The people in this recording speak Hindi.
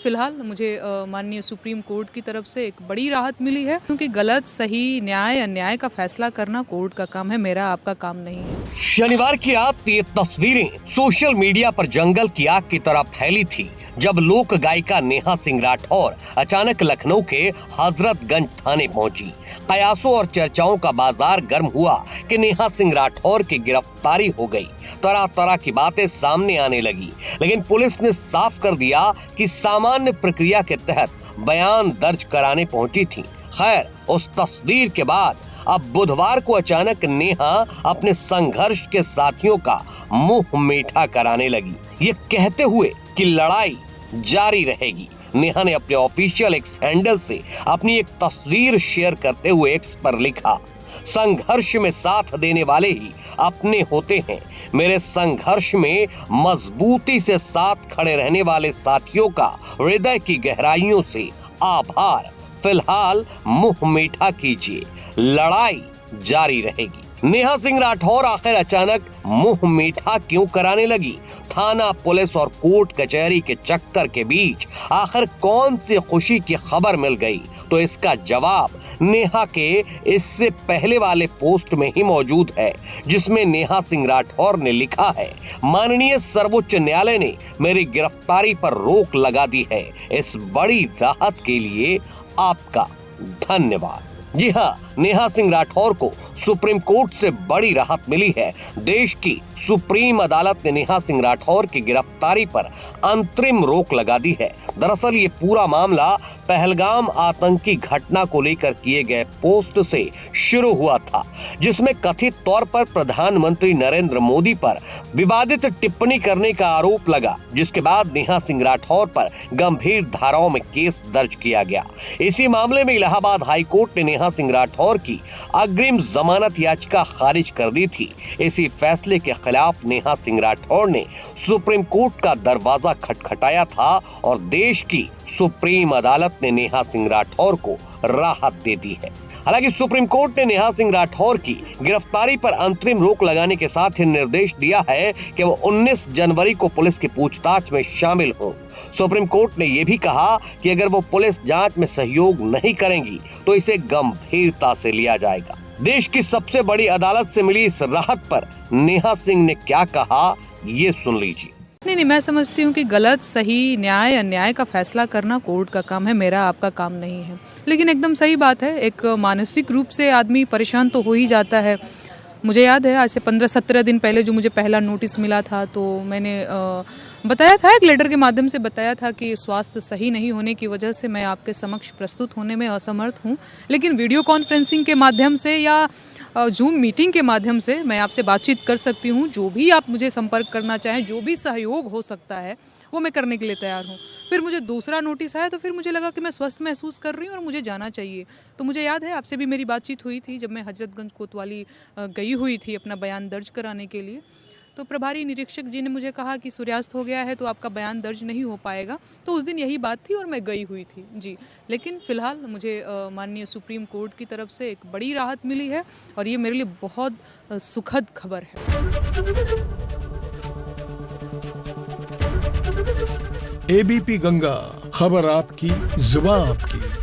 फिलहाल मुझे माननीय सुप्रीम कोर्ट की तरफ से एक बड़ी राहत मिली है, क्योंकि गलत सही न्याय अन्याय का फैसला करना कोर्ट का काम है, मेरा आपका काम नहीं है। शनिवार की रात ये तस्वीरें सोशल मीडिया पर जंगल की आग की तरह फैली थी, जब लोक गायिका नेहा सिंह राठौर अचानक लखनऊ के हजरतगंज थाने पहुंची। कयासों और चर्चाओं का बाजार गर्म हुआ कि नेहा सिंह राठौर की गिरफ्तारी हो गई। तरह तरह की बातें सामने आने लगी, लेकिन पुलिस ने साफ कर दिया कि सामान्य प्रक्रिया के तहत बयान दर्ज कराने पहुंची थी। खैर, उस तस्वीर के बाद अब बुधवार को अचानक नेहा अपने संघर्ष के साथियों का मुंह मीठा कराने लगी, ये कहते हुए कि लड़ाई जारी रहेगी। नेहा ने अपने ऑफिशियल एक्स हैंडल से अपनी एक तस्वीर शेयर करते हुए एक्स पर लिखा, संघर्ष में साथ देने वाले ही अपने होते हैं। मेरे संघर्ष में मजबूती से साथ खड़े रहने वाले साथियों का हृदय की गहराइयों से आभार। फिलहाल मुंह मीठा कीजिए, लड़ाई जारी रहेगी। नेहा सिंह राठौर आखिर अचानक मुंह मीठा क्यों कराने लगी? थाना, पुलिस और कोर्ट कचहरी के चक्कर के बीच आखिर कौन सी खुशी की खबर मिल गई? तो इसका जवाब नेहा के इससे पहले वाले पोस्ट में ही मौजूद है, जिसमें नेहा सिंह राठौर ने लिखा है, माननीय सर्वोच्च न्यायालय ने मेरी गिरफ्तारी पर रोक लगा दी है। इस बड़ी राहत के लिए आपका धन्यवाद। जी हाँ, नेहा सिंह राठौर को सुप्रीम कोर्ट से बड़ी राहत मिली है। देश की सुप्रीम अदालत ने नेहा सिंह राठौर की गिरफ्तारी पर अंतरिम रोक लगा दी है। दरअसल ये पूरा मामला पहलगाम आतंकी घटना को लेकर किए गए पोस्ट से शुरू हुआ था, जिसमें कथित तौर पर प्रधानमंत्री नरेंद्र मोदी पर विवादित टिप्पणी करने का आरोप लगा, जिसके बाद नेहा सिंह राठौर पर गंभीर धाराओं में केस दर्ज किया गया। इसी मामले में इलाहाबाद हाई कोर्ट ने नेहा सिंह राठौर की अग्रिम जमानत याचिका खारिज कर दी थी। इसी फैसले के खिलाफ नेहा सिंह राठौर ने सुप्रीम कोर्ट का दरवाजा खटखटाया था और देश की सुप्रीम अदालत ने नेहा सिंह राठौर को राहत दे दी है। हालांकि सुप्रीम कोर्ट ने नेहा सिंह राठौर की गिरफ्तारी पर अंतरिम रोक लगाने के साथ ही निर्देश दिया है कि वो 19 जनवरी को पुलिस की पूछताछ में शामिल हों। सुप्रीम कोर्ट ने यह भी कहा कि अगर वो पुलिस जांच में सहयोग नहीं करेंगी तो इसे गंभीरता से लिया जाएगा। देश की सबसे बड़ी अदालत से मिली इस राहत पर नेहा सिंह ने क्या कहा, ये सुन लीजिए। नहीं, मैं समझती हूँ कि गलत सही न्याय अन्याय का फैसला करना कोर्ट का काम है, मेरा आपका काम नहीं है। लेकिन एकदम सही बात है, एक मानसिक रूप से आदमी परेशान तो हो ही जाता है। मुझे याद है आज से 15-17 दिन पहले जो मुझे पहला नोटिस मिला था, तो मैंने बताया था, एक लेटर के माध्यम से बताया था कि स्वास्थ्य सही नहीं होने की वजह से मैं आपके समक्ष प्रस्तुत होने में असमर्थ हूँ, लेकिन वीडियो कॉन्फ्रेंसिंग के माध्यम से या जूम मीटिंग के माध्यम से मैं आपसे बातचीत कर सकती हूँ। जो भी आप मुझे संपर्क करना चाहें, जो भी सहयोग हो सकता है वो मैं करने के लिए तैयार हूँ। फिर मुझे दूसरा नोटिस आया तो फिर मुझे लगा कि मैं स्वस्थ महसूस कर रही हूँ और मुझे जाना चाहिए। तो मुझे याद है आपसे भी मेरी बातचीत हुई थी जब मैं हजरतगंज कोतवाली गई हुई थी अपना बयान दर्ज कराने के लिए। तो प्रभारी निरीक्षक जी ने मुझे कहा कि सूर्यास्त हो गया है तो आपका बयान दर्ज नहीं हो पाएगा। तो उस दिन यही बात थी और मैं गई हुई थी जी। लेकिन फ़िलहाल मुझे माननीय सुप्रीम कोर्ट की तरफ से एक बड़ी राहत मिली है और ये मेरे लिए बहुत सुखद खबर है। एबीपी गंगा, खबर आपकी, जुबान आपकी।